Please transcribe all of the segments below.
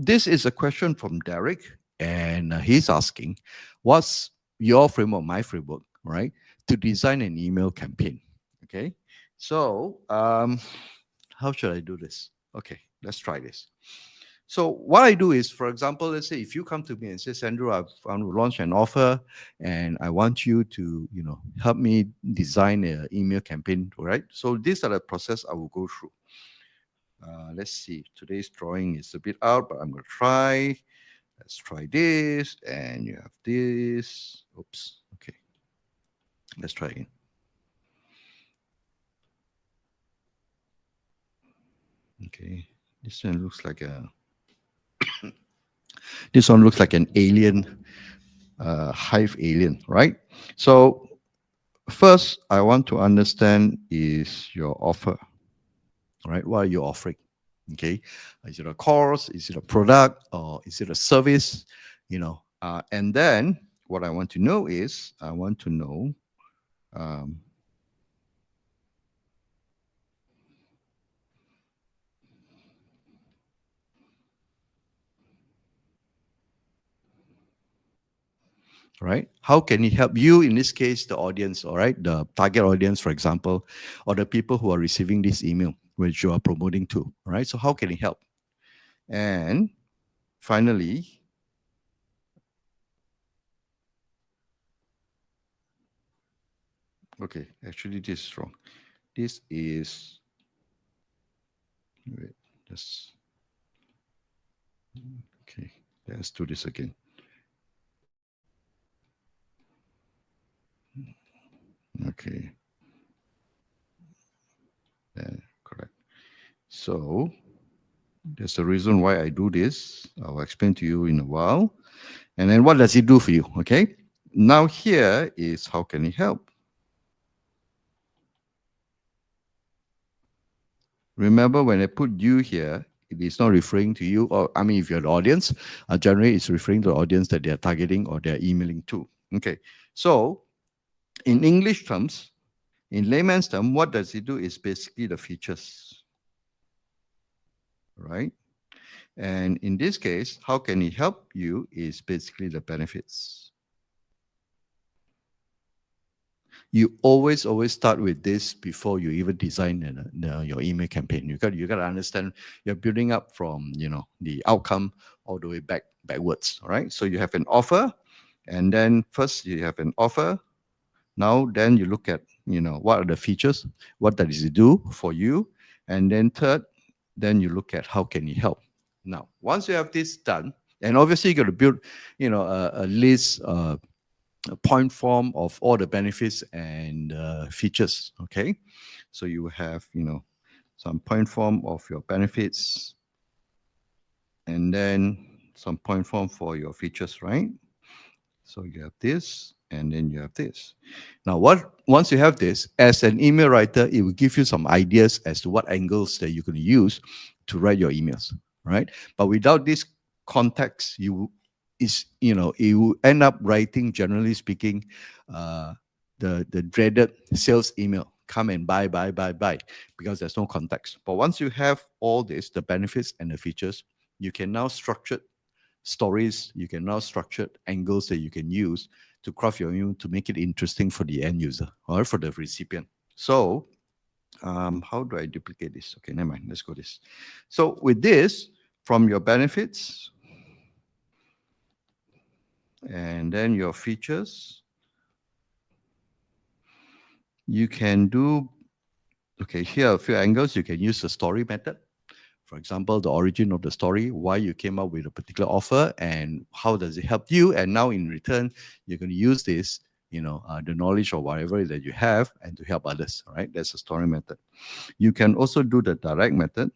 this is a question from Derek, and he's asking, what's your framework, my framework, right, to design an email campaign? Okay, so how should I do this? Okay, let's try this. So what I do is, for example, let's say if you come to me and say, Sandro, I want to launch an offer, and I want you to, help me design an email campaign, right? So these are the process I will go through. Let's see. Today's drawing is a bit out, but I'm going to try. Let's try this, and you have this. Oops. Okay. Let's try again. Okay. This one looks like a. This one looks like an alien, hive alien, right? So first, I want to understand is your offer, right? What are you offering? Okay, is it a course? Is it a product? Or is it a service? And then what I want to know is I want to know um, right? How can he help you? In this case, the audience, all right, the target audience, for example, or the people who are receiving this email, which you are promoting to, all right? So how can he help? And finally, okay, actually, this is wrong. This is, wait, just, okay, let's do this again. Okay, yeah, correct. So there's a reason why I do this. I'll explain to you in a while. And then what does it do for you? Okay. Now here is how can it help? Remember when I put you here, it is not referring to you, or I mean, if you're the audience, generally it's referring to the audience that they're targeting or they're emailing to. Okay. So in English terms, in layman's term, what does it do is basically the features, right? And in this case, how can it help you is basically the benefits. You always start with this before you even design your email campaign. You got to understand you're building up from the outcome all the way backwards. All right. So you have an offer, and then first you have an offer. Now then you look at what are the features, what does it do for you, and then third, then you look at how can you help. Now once you have this done, and obviously you got to build a list. A point form of all the benefits and features. Okay, so you have some point form of your benefits, and then some point form for your features, right? So you have this, and then you have this. Now, once you have this, as an email writer, it will give you some ideas as to what angles that you can use to write your emails, right? But without this context, you will end up writing, generally speaking, uh, the dreaded sales email. Come and buy, buy, buy, buy, because there's no context. But once you have all this, the benefits and the features, you can now structure stories, you can now structure angles that you can use to craft your email to make it interesting for the end user or for the recipient. So how do I duplicate this? Okay, never mind. Let's go this. So with this, from your benefits and then your features, you can do, okay, here are a few angles. You can use the story method. For example, the origin of the story, why you came up with a particular offer, and how does it help you. And now in return, you're going to use this, the knowledge or whatever that you have, and to help others. Right? That's the story method. You can also do the direct method.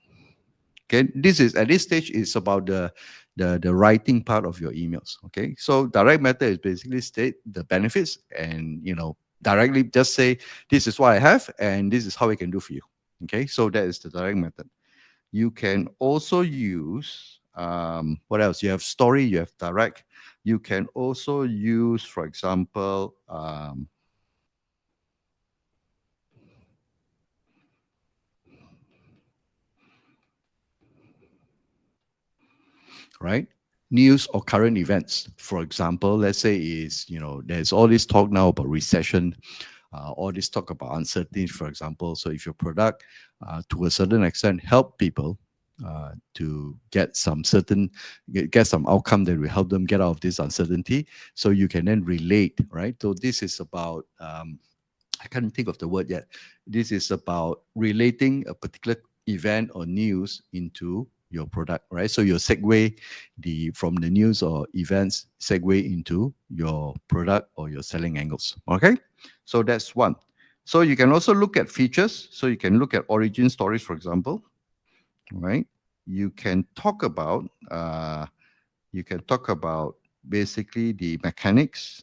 Okay, this is at this stage is about the writing part of your emails. Okay, so direct method is basically state the benefits and directly just say this is what I have and this is how I can do for you. Okay, so that is the direct method. You can also use what else? You have story, you have direct. You can also use, for example, right? News or current events. For example, let's say is, there's all this talk now about recession, all this talk about uncertainty, for example. So if your product, to a certain extent, help people to get some get some outcome that will help them get out of this uncertainty, so you can then relate, right? So this is about I can't think of the word yet. This is about relating a particular event or news into your product, right? So you segue the from the news or events segue into your product or your selling angles. Okay, so that's one. So you can also look at features. So you can look at origin stories, for example, right? You can talk about basically the mechanics,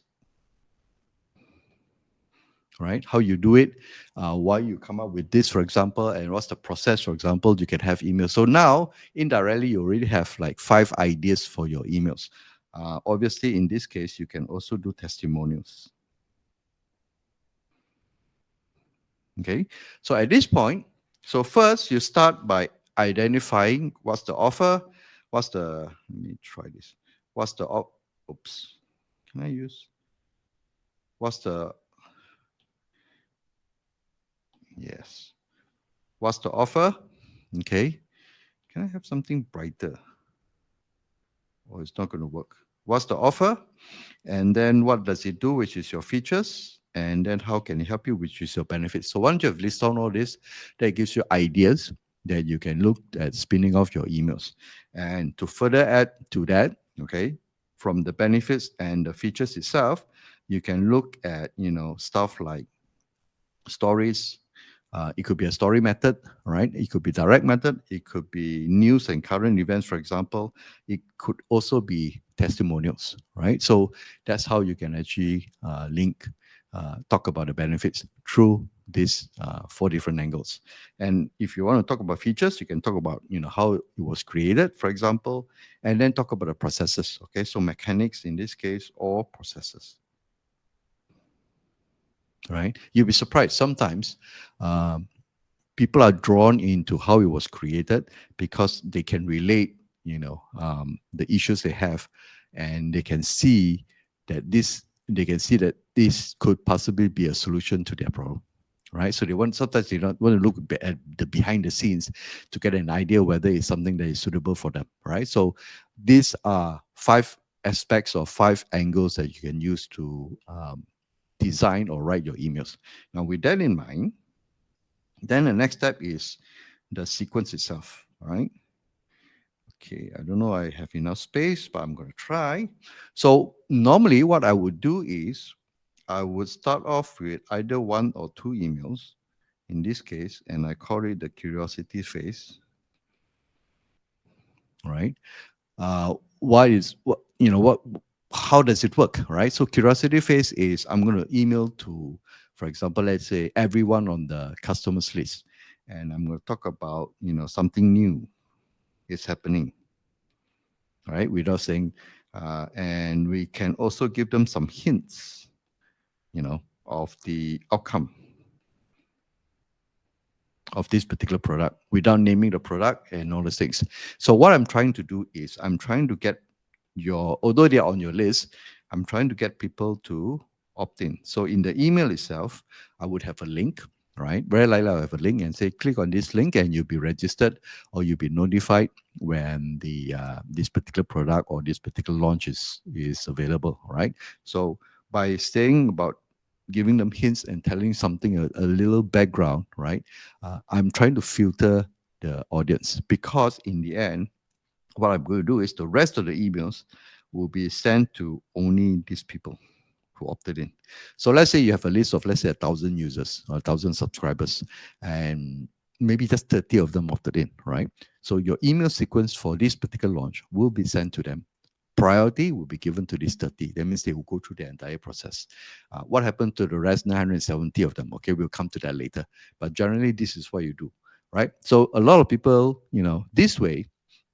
right? How you do it, why you come up with this, for example, and what's the process, for example. You can have emails. So now, indirectly, you already have like 5 ideas for your emails. Obviously, in this case, you can also do testimonials. Okay. So at this point, so first you start by identifying what's the offer, let me try this. What's the, oops, can I use, what's the, yes. What's the offer? Okay. Can I have something brighter? Or it's not going to work. What's the offer? And then what does it do, which is your features? And then how can it help you, which is your benefits? So once you have listed on all this, that gives you ideas that you can look at spinning off your emails. And to further add to that, okay, from the benefits and the features itself, you can look at, stuff like stories. It could be a story method, right? It could be direct method. It could be news and current events, for example. It could also be testimonials, right? So that's how you can actually talk about the benefits through these 4 different angles. And if you want to talk about features, you can talk about how it was created, for example, and then talk about the processes. Okay, so mechanics in this case or processes. Right? You'll be surprised sometimes. Um, People are drawn into how it was created because they can relate, the issues they have, and they can see that this could possibly be a solution to their problem, right? So sometimes they don't want to look at the behind the scenes to get an idea whether it's something that is suitable for them, right? So these are 5 aspects or 5 angles that you can use to design or write your emails. Now, with that in mind, then the next step is the sequence itself, right? Okay, I don't know I have enough space, but I'm going to try. So normally what I would do is I would start off with either 1 or 2 emails in this case, and I call it the curiosity phase, right? Why is what you know what how does it work, right? So curiosity phase is I'm going to email to, for example, let's say everyone on the customers list, and I'm going to talk about something new is happening, right? Without saying, and we can also give them some hints, of the outcome of this particular product without naming the product and all the things. So what I'm trying to do is I'm trying to get although they're on your list, I'm trying to get people to opt in. So in the email itself, I would have a link, right? Very likely I'll have a link and say, click on this link and you'll be registered or you'll be notified when the this particular product or this particular launch is available, right? So by saying about giving them hints and telling something a little background, right? I'm trying to filter the audience because in the end, what I'm going to do is the rest of the emails will be sent to only these people who opted in. So let's say you have a list of, let's say, 1,000 users or 1,000 subscribers, and maybe just 30 of them opted in, right? So your email sequence for this particular launch will be sent to them. Priority will be given to these 30. That means they will go through the entire process. What happened to the rest 970 of them? Okay, we'll come to that later. But generally, this is what you do, right? So a lot of people, this way,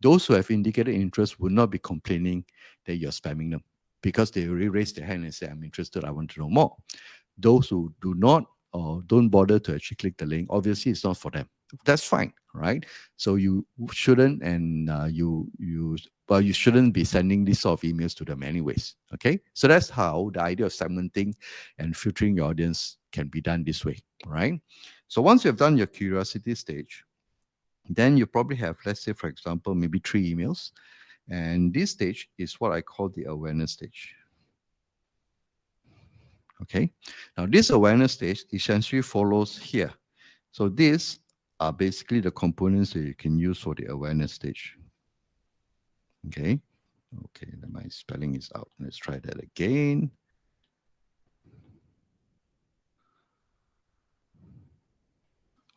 those who have indicated interest will not be complaining that you're spamming them because they already raised their hand and say, I'm interested, I want to know more. Those who do not or don't bother to actually click the link, obviously it's not for them. That's fine, right? So you shouldn't, and you shouldn't be sending this sort of emails to them anyways. Okay, so that's how the idea of segmenting and filtering your audience can be done this way, right? So once you've done your curiosity stage, then you probably have, let's say, for example, maybe 3 emails, and this stage is what I call the awareness stage. Okay, now this awareness stage essentially follows here. So these are basically the components that you can use for the awareness stage. Okay, okay, then my spelling is out. Let's try that again.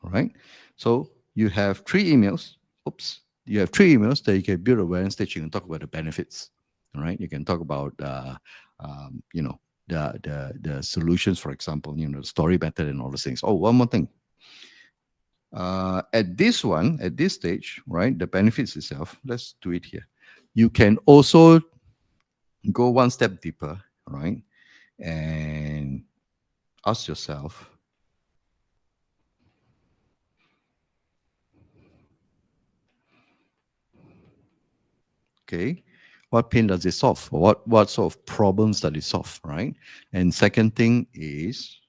All right, so you have 3 emails. Oops, you have 3 emails that you can build awareness stage. You can talk about the benefits. All right, you can talk about you know, the solutions, for example, you know, the story method and all those things. Oh, one more thing. At this stage, right, the benefits itself, let's do it here. You can also go one step deeper, right, and ask yourself, okay, what pain does it solve? What sort of problems does it solve, right? And second thing is,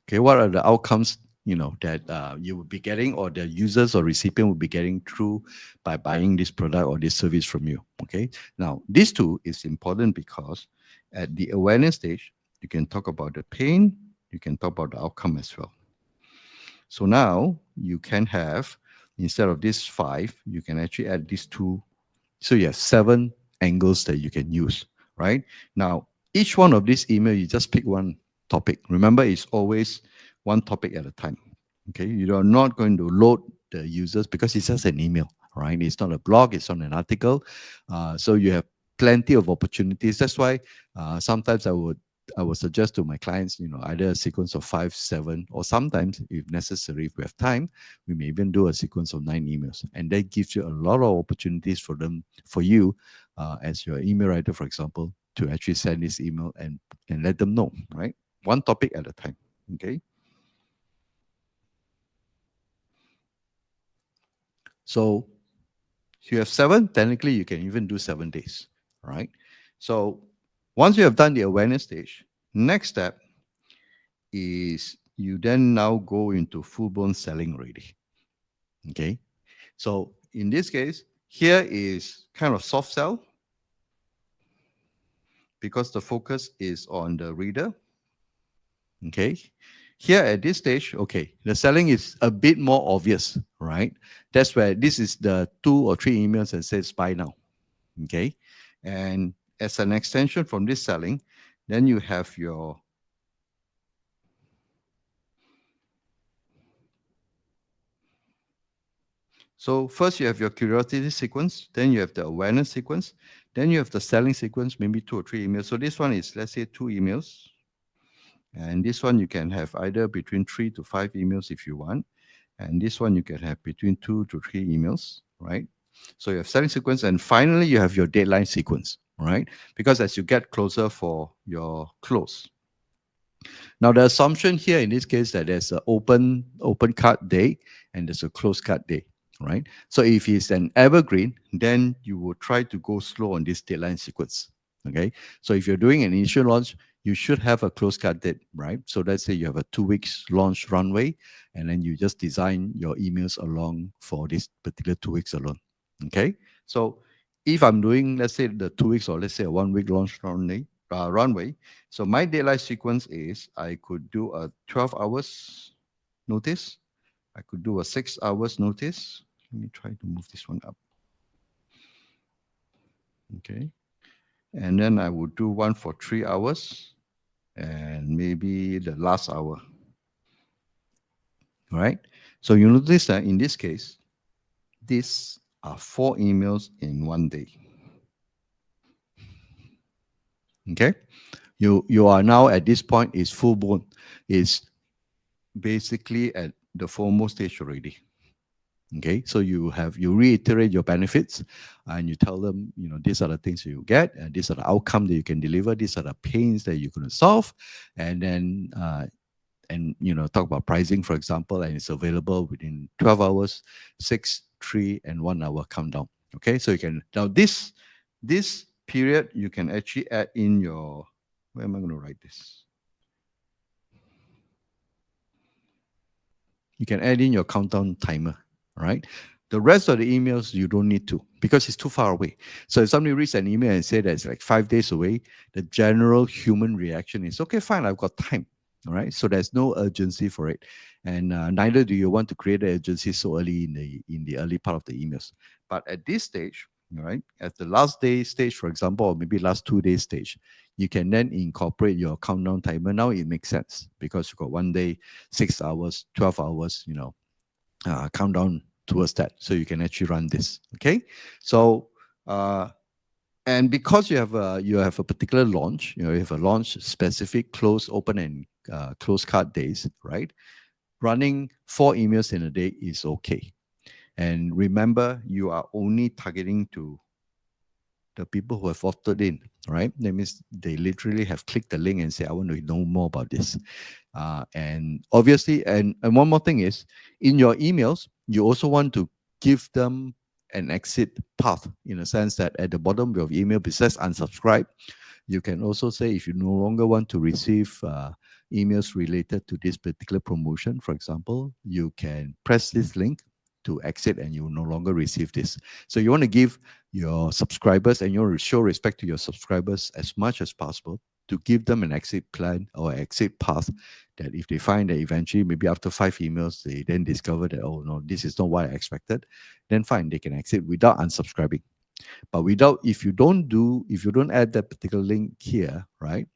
okay, what are the outcomes, you know, that you will be getting, or the users or recipient will be getting through by buying this product or this service from you? Okay, now this too is important because at the awareness stage, you can talk about the pain, you can talk about the outcome as well. So now you can have, instead of this five, you can actually add these two. So you have 7 angles that you can use, right? Now, each one of these email, you just pick one topic. Remember, it's always one topic at a time. Okay, you are not going to load the users because it's just an email, right? It's not a blog, it's not an article. So you have plenty of opportunities. That's why sometimes I would suggest to my clients, you know, either a sequence of 5, 7, or sometimes, if necessary, if we have time, we may even do a sequence of 9 emails, and that gives you a lot of opportunities for you, as your email writer, for example, to actually send this email and let them know, right? One topic at a time. Okay. So you have 7. Technically, you can even do 7 days, right? So once you have done the awareness stage, next step is you then now go into full blown selling already. Okay. So in this case, here is kind of soft sell because the focus is on the reader. Okay. Here at this stage, okay, the selling is a bit more obvious, right? That's where this is the 2 or 3 emails that says buy now. Okay. And as an extension from this selling, then you have your, so first you have your curiosity sequence, then you have the awareness sequence, then you have the selling sequence, maybe 2 or 3 emails. So this one is, let's say, 2 emails. And this one you can have either between 3 to 5 emails if you want. And this one you can have between 2 to 3 emails, right? So you have selling sequence, and finally you have your deadline sequence, right? Because as you get closer for your close. Now the assumption here in this case that there's an open card day and there's a closed card day, right? So if it's an evergreen, then you will try to go slow on this deadline sequence. Okay. So if you're doing an initial launch, you should have a close card date, right? So let's say you have a 2 weeks launch runway, and then you just design your emails along for this particular 2 weeks alone. Okay. So if I'm doing, let's say, the 2 weeks, or let's say a 1 week launch runway. So my deadline sequence is I could do a 12 hours notice. I could do a 6 hours notice. Let me try to move this one up. Okay. And then I would do one for 3 hours and maybe the last hour. All right. So you notice that in this case, these are 4 emails in one day. Okay. You are now at this point is full blown, is basically at the foremost stage already. Okay, so you reiterate your benefits, and you tell them, these are the things you get, and these are the outcome that you can deliver. These are the pains that you're going to solve, and then talk about pricing, for example, and it's available within 12 hours, 6, 3, and 1 hour countdown. Okay, so you can now this period you can actually add in your. Where am I going to write this? You can add in your countdown timer, right? The rest of the emails you don't need to because it's too far away. So if somebody reads an email and say that it's like 5 days away, the general human reaction is okay, fine, I've got time. All right. So there's no urgency for it. And neither do you want to create an urgency so early in the early part of the emails. But at this stage, all right, at the last day stage, for example, or maybe last 2 days stage, you can then incorporate your countdown timer. Now it makes sense because you've got 1 day, 6 hours, 12 hours, countdown towards that. So you can actually run this. Okay. So, and because you have a particular launch, you have a launch specific close, open, and close card days, right? Running 4 emails in a day is okay. And remember, you are only targeting to the people who have opted in, right? That means they literally have clicked the link and say, I want to know more about this. And obviously, and one more thing is, in your emails, you also want to give them an exit path in a sense that at the bottom of your email, besides unsubscribe, you can also say if you no longer want to receive emails related to this particular promotion, for example, you can press this link to exit and you will no longer receive this. So you want to give your subscribers and you want to show respect to your subscribers as much as possible to give them an exit plan or exit path that if they find that eventually maybe after 5 emails they then discover that, oh no, this is not what I expected, then fine, they can exit without unsubscribing. But without, if you don't add that particular link here, right,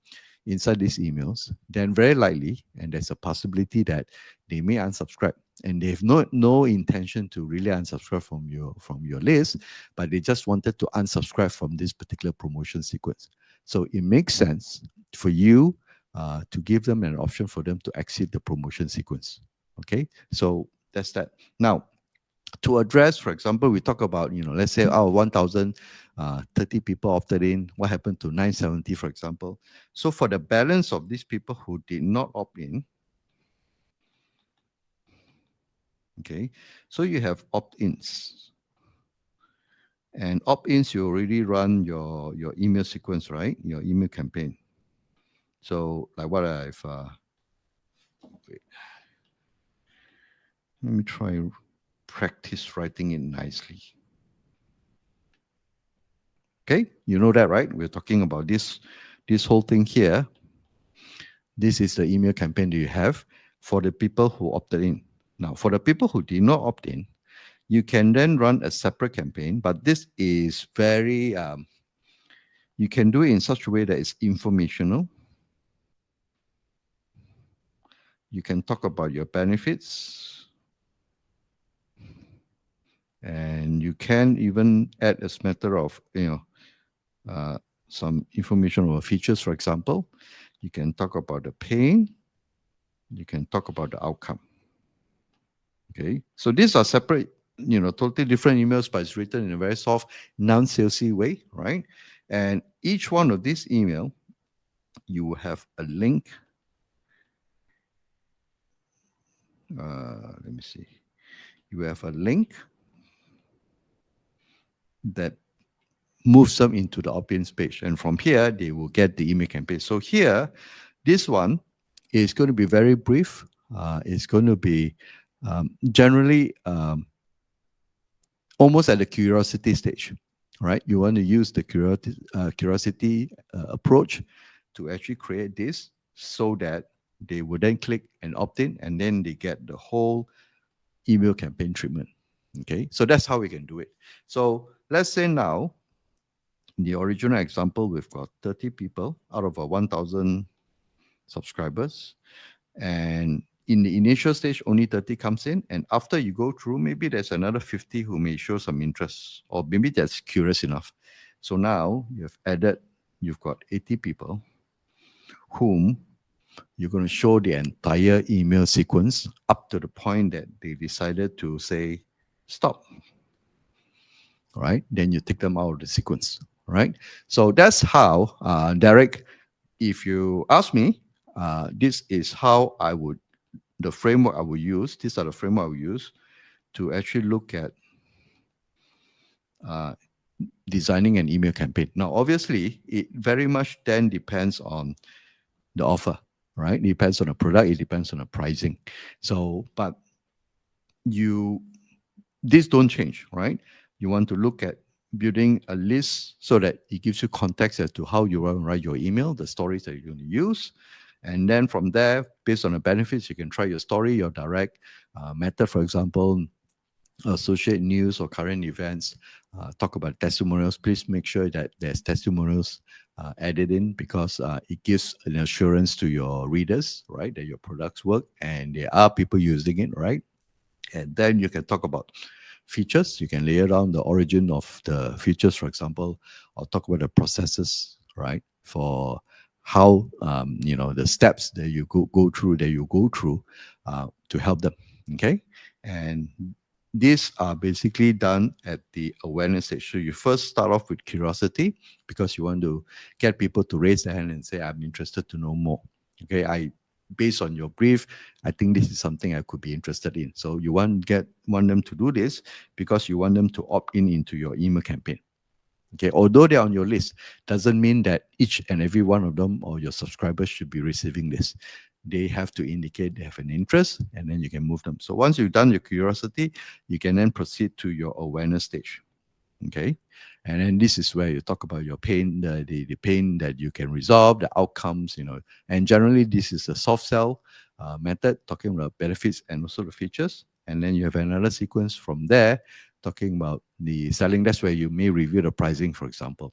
inside these emails, then very likely, and there's a possibility that they may unsubscribe, and they have no intention to really unsubscribe from your list, but they just wanted to unsubscribe from this particular promotion sequence. So it makes sense for you to give them an option for them to exit the promotion sequence. Okay, so that's that. Now, to address, for example, we talk about, let's say, 1,030 people opted in. What happened to 970, for example? So for the balance of these people who did not opt in, okay, so you have opt-ins. And opt-ins, you already run your email sequence, right? Your email campaign. So like what wait, let me try practice writing it nicely. Okay, you know that, right? We're talking about this whole thing here. This is the email campaign that you have for the people who opted in. Now, for the people who did not opt in, you can then run a separate campaign, but this is very, you can do it in such a way that it's informational. You can talk about your benefits, and you can even add a matter of, some information or features, for example. You can talk about the pain. You can talk about the outcome. Okay, so these are separate, totally different emails, but it's written in a very soft, non-salesy way, right? And each one of these email, you will have a link. Let me see. You have a link that moves them into the opt-ins page, and from here they will get the email campaign. So here, this one is going to be very brief. It's going to be generally almost at the curiosity stage, right? You want to use the curiosity approach to actually create this so that they would then click and opt in, and then they get the whole email campaign treatment. Okay, so that's how we can do it. So let's say now, in the original example, we've got 30 people out of a 1,000 subscribers. And in the initial stage, only 30 comes in. And after you go through, maybe there's another 50 who may show some interest, or maybe that's curious enough. So now you've got 80 people whom you're going to show the entire email sequence up to the point that they decided to say, stop. All right, then you take them out of the sequence. All right, so that's how, Derek, if you ask me, this is how I would, the framework I would use, these are the framework I would use to actually look at uh, designing an email campaign. Now, obviously, it very much then depends on the offer, right? It depends on the product, it depends on the pricing. So, but you, these don't change, right? You want to look at building a list so that it gives you context as to how you want to write your email, the stories that you're going to use. And then from there, based on the benefits, you can try your story, your direct method, for example, associate news or current events, talk about testimonials. Please make sure that there's testimonials added in, because it gives an assurance to your readers, right, that your products work and there are people using it, right? And then you can talk about features. You can lay down the origin of the features, for example, or talk about the processes, right? For how, the steps that you go through to help them. Okay, and these are basically done at the awareness stage. So you first start off with curiosity, because you want to get people to raise their hand and say, "I'm interested to know more." Okay, based on your brief, I think this is something I could be interested in. So you want them to do this because you want them to opt in into your email campaign. Okay, although they're on your list, doesn't mean that each and every one of them or your subscribers should be receiving this. They have to indicate they have an interest, and then you can move them. So once you've done your curiosity, you can then proceed to your awareness stage. Okay, and then this is where you talk about your pain, the pain that you can resolve, the outcomes, and generally this is a soft sell method, talking about benefits and also the features. And then you have another sequence from there talking about the selling. That's where you may review the pricing, for example.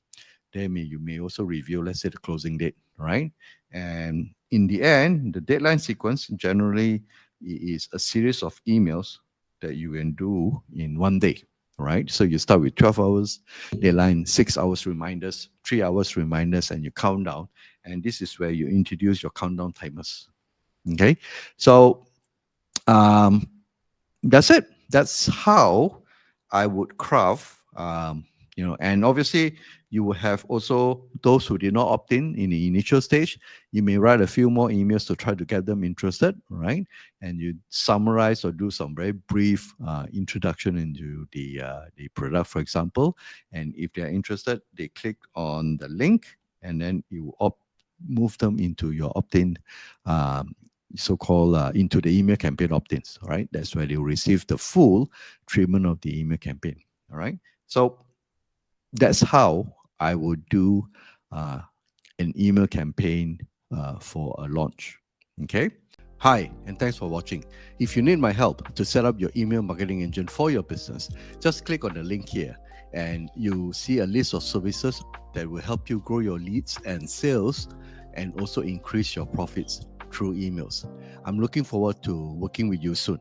You may also review, let's say, the closing date, right? And in the end, the deadline sequence generally is a series of emails that you can do in one day, right? So you start with 12 hours deadline, 6 hours reminders, 3 hours reminders, and you count down. And this is where you introduce your countdown timers. Okay. So um, that's it. That's how I would craft, and obviously you will have also those who did not opt in the initial stage. You may write a few more emails to try to get them interested, right? And you summarize or do some very brief introduction into the product, for example. And if they're interested, they click on the link, and then you move them into your opt-in, so-called into the email campaign opt-ins. All right, that's where they will receive the full treatment of the email campaign. All right, so that's how I would do uh, an email campaign for a launch. Okay. Hi, and thanks for watching. If you need my help to set up your email marketing engine for your business, just click on the link here and you see a list of services that will help you grow your leads and sales and also increase your profits through emails. I'm looking forward to working with you soon.